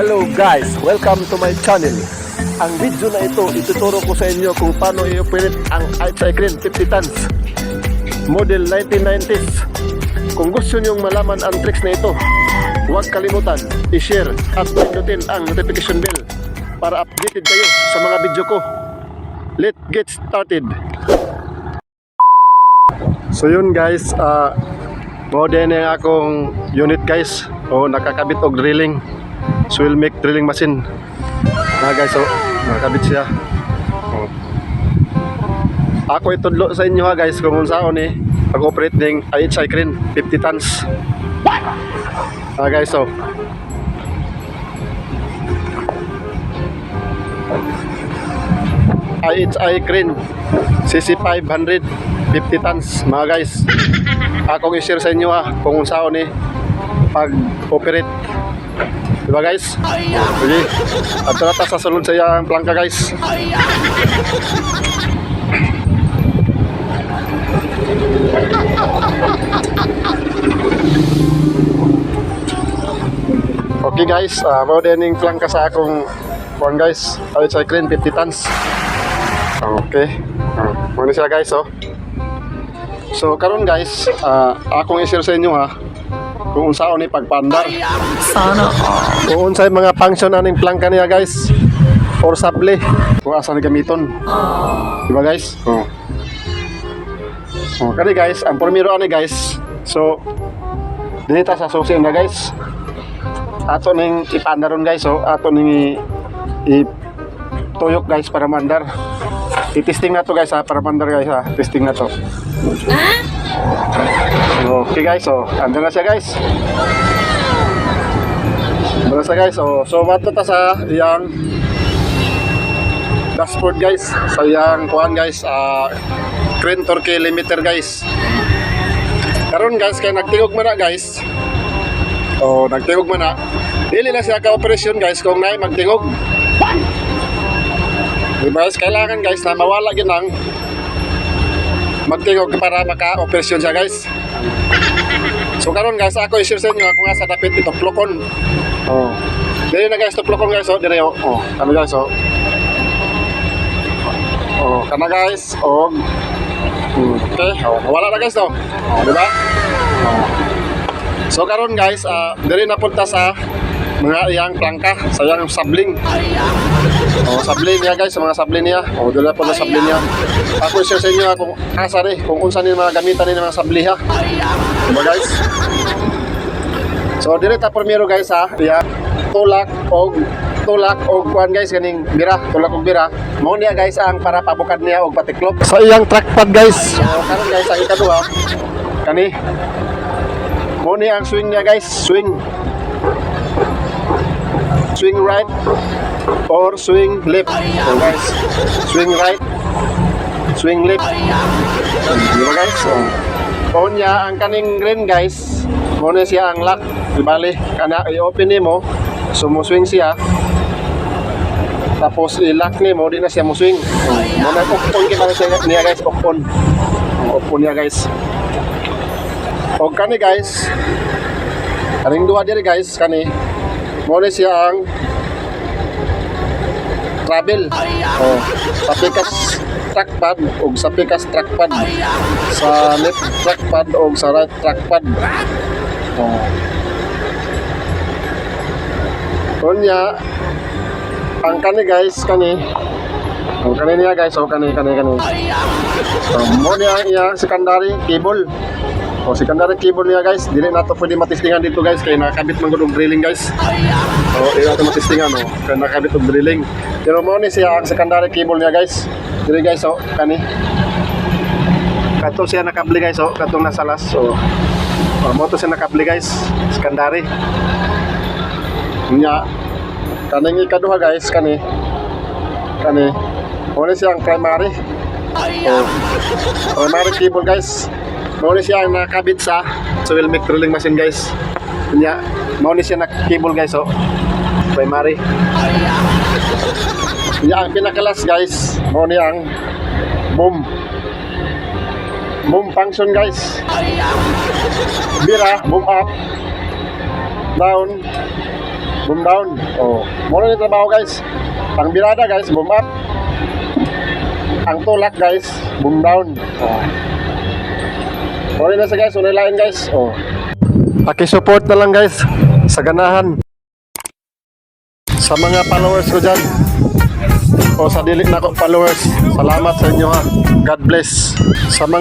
Hello guys, welcome to my channel. Ang video na ito, ituturo ko sa inyo kung paano i-operate ang HI Crane 50 tons model 1990s. Kung gusto nyong malaman ang tricks na ito, huwag kalimutan i-share at pindutin ang notification bell para updated kayo sa mga video ko. Let's get started. So yun guys, mao din ang akong unit guys. Nakakabit og drilling. Swilmic drilling machine. Guys, nakakabit siya. Ako itudlo sa inyo guys kung unsaon pag-operate ng HI Crane 50 tons. Guys, HI Crane CC500 50 tons mga guys. Ako i-share sa inyo kung unsaon pag-operate. Diba guys? Sige. At tara sa sunod sa iyang plangka guys. Okay guys, mau din yung plangka sa akong kuwan guys. HI Crane 50 tons. Okay. Muna siya guys So karon guys, akong i-share sa inyo kung unsaon pagpandar. Sana kung unsay mga function aning plangka niya guys or sable kung asa ni gamiton. Diba guys? Kani guys, ang primero ani guys. So dinita sa susi na guys. Ato ning ipandaron guys, ato ning tuyok guys para mandar. I-testing na to guys para mandar guys testing na to. Okay guys, andun na siya guys. Andun na siya guys. So mato ta sa iyang dashboard guys. Sa iyang kuhan guys, crane torque limiter guys. Karon guys, kaya nagtingog man na guys. Nagtingog man na. Dili na siya ka-operasyon guys kung naay magtingog. Diba guys, kailangan guys na mawala ginang magtingog para maka-operasyon siya guys. So karon guys, ako i-share sa inyo kung asa dapat ito plokon. Dili na guys, ito plokon guys. Dire kami guys. Kana guys. Okay, wala na guys diba? So karon guys, dire na punta sa mga iyang plangka, sa iyang sabling. Sabling niya guys, sa mga sabling niya. Dire na punta sabling niya. Ako i-share sa inyo kung asa kung unsa ni mga gamitan ni mga sabli diba guys? So dire ta primero guys iya tulak og kuan guys kaning bira, tulak og bira. Mao niya guys ang para pabukad niya og patiklop sa iyang track pad guys. Karon guys ang ikaduha kani mao niya ang swing niya guys, swing right or swing left. Guys, swing right, swing left. Diba guys? Mao niya ang kaning green guys. Mao na siya ang lock. Ibali kana i-open nimo, sumuswing siya. Tapos i-lock nimo, di na siya muswing. Mao na open kita niya guys, open. Open niya guys. Og kani guys, kaning duha diri guys, kani mao na siya ang travel. Sa pikas trackpad og sa pikas trackpad, sa left trackpad og sa right trackpad. Kunya ang kani guys, kani niya guys, kani mo niya ang secondary cable. Secondary cable niya guys, dili nato pwede matistingan dito guys kay nakabit man gud og drilling guys. Dili nato matistingan kay nakabit og drilling. Pero mo ni siya ang secondary cable niya guys. Dili guys kani. Kato siya nakabli guys katong nasa las. Mo to siya nakabli guys, secondary. Nya kaning ikaduha guys, kani mo ni siya ang primary. Primary cable guys. Mao ni siya nakabit sa Swilmic drilling machine guys. Nya mao ni siya cable guys primary. Nya ang pinakalas guys, mao ni ang boom function guys. Bira, boom up, down, boom down. Oh, muna yung trabaho guys. Ang birada guys, boom up. Ang tulak guys, boom down. Oh. Muna na siya guys, unilain guys. Oh. Paki-support na lang guys sa ganahan. Sa mga followers ko dyan. O sa dili na ko followers. Salamat sa inyo ha. God bless. Sa mga